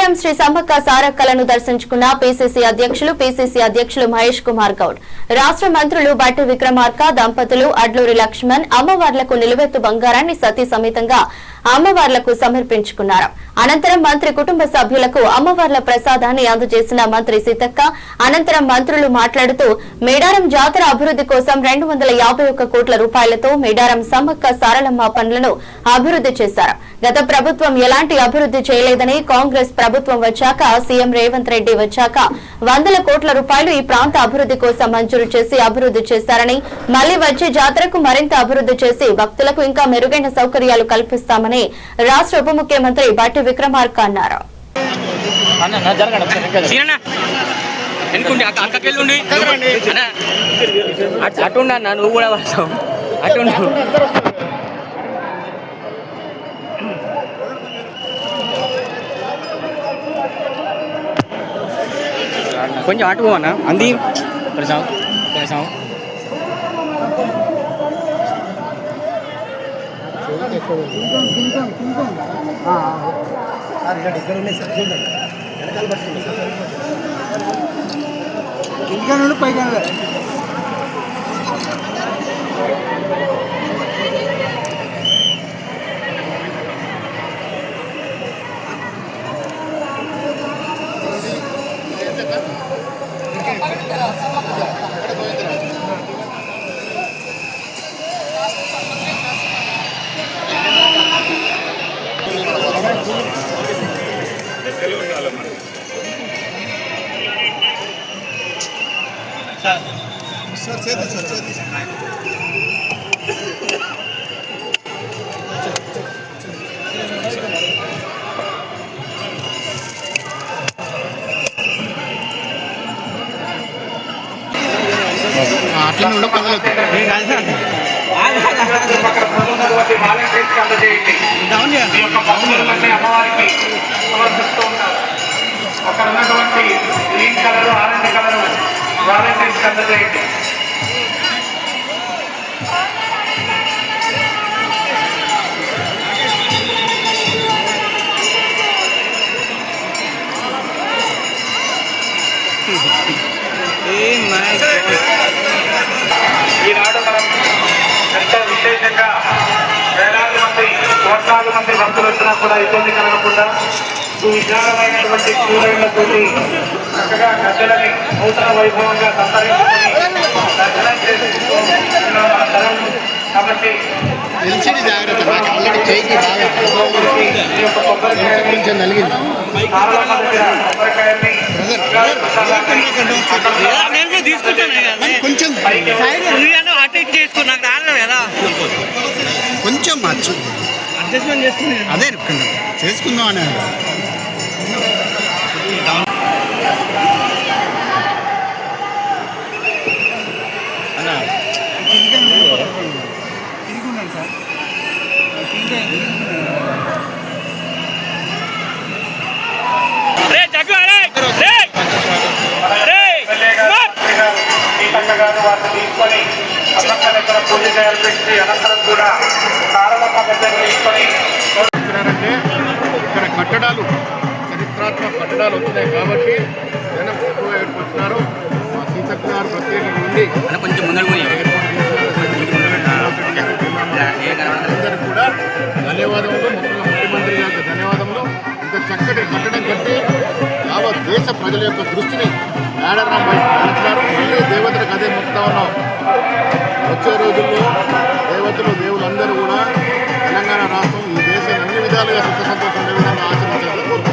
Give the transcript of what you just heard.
మేడారం శ్రీ సమ్మక్క సారక్కలను దర్శించుకున్న పిసిసి అధ్యక్షులు మహేష్ కుమార్ గౌడ్, రాష్ట్ర మంత్రులు బట్టి విక్రమార్క దంపతులు, అడ్లూరి లక్ష్మణ్ అమ్మవార్లకు నిలువెత్తు బంగారాన్ని సతీ సమేతంగా అమ్మవార్లకు సమర్పించుకున్నారు. అనంతరం మంత్రి కుటుంబ సభ్యులకు అమ్మవార్ల ప్రసాదాన్ని అందజేసిన మంత్రి సీతక్క. అనంతరం మంత్రులు మాట్లాడుతూ మేడారం జాతర అభివృద్ధి కోసం 251 కోట్ల రూపాయలతో మేడారం సమ్మక్క సారలమ్మ పనులను అభివృద్ధి చేశారు. గత ప్రభుత్వం ఎలాంటి అభివృద్ధి చేయలేదని, కాంగ్రెస్ ప్రభుత్వం వచ్చాక సీఎం రేవంత్ రెడ్డి వచ్చాక 100 కోట్ల రూపాయలు ఈ ప్రాంత అభివృద్ధి కోసం మంజూరు చేసి అభివృద్ధి చేశారని, మళ్లీ వచ్చే జాతరకు మరింత అభివృద్ధి చేసి భక్తులకు ఇంకా మెరుగైన సౌకర్యాలు కల్పిస్తామని రాష్ట్ర ఉప ముఖ్యమంత్రి బట్టి విక్రమార్క అన్నారు. కొంచెం అటు పోనా అంది కొంచెం కొంచెం ఇంకా పైగా సార్ చేద్దాం సార్ చేద్దాం. అట్లా ఉండకూడదు. అక్కడ ఉన్నటువంటి green colour, orange colour volunteers అందజేయండి. ఈనాడు మనం ఎంతో విశేషంగా వేలాది మంది, కోట్లాది మంది భక్తులు వచ్చినా కూడా ఇబ్బంది కలగకుండా విశాలమైనటువంటి కూరళ్లతో చక్కగా గద్దెలని నూతన వైభవంగా సంతరించుకొని దర్శనం చేసుకుంటున్నాం. కాబట్టి కొంచెం మార్చు అడ్జస్ట్మెంట్ చేసుకుని అదే చేసుకుందాం అని వారిని తీసుకొని అమ్మక్క దగ్గర పూజ చేయాల్సి అనంతరం కూడా సారలమ్మ దగ్గర తీసుకొని ఇక్కడ కట్టడాలు, చరిత్రాత్మక కట్టడాలు వచ్చినాయి కాబట్టి జనం ఎక్కువగా వచ్చినారు. మా సీతక్క గారు ప్రత్యేకంగా ఉండి కొంచెం ముందరకు అందరికీ కూడా ధన్యవాదములు. ముఖ్యమంత్రి గారికి ధన్యవాదములు. ఇంత చక్కటి కట్టడం కట్టి యావత్ దేశ ప్రజల యొక్క దృష్టిని మేడారం వైపు మళ్ళించారు. మళ్ళీ దేవతలకు అదే మొక్తా ఉన్నాం. వచ్చే రోజుల్లో దేవతలు, దేవులందరూ కూడా తెలంగాణ రాష్ట్రం, ఈ దేశాన్ని అన్ని విధాలుగా సుఖ సంతోషం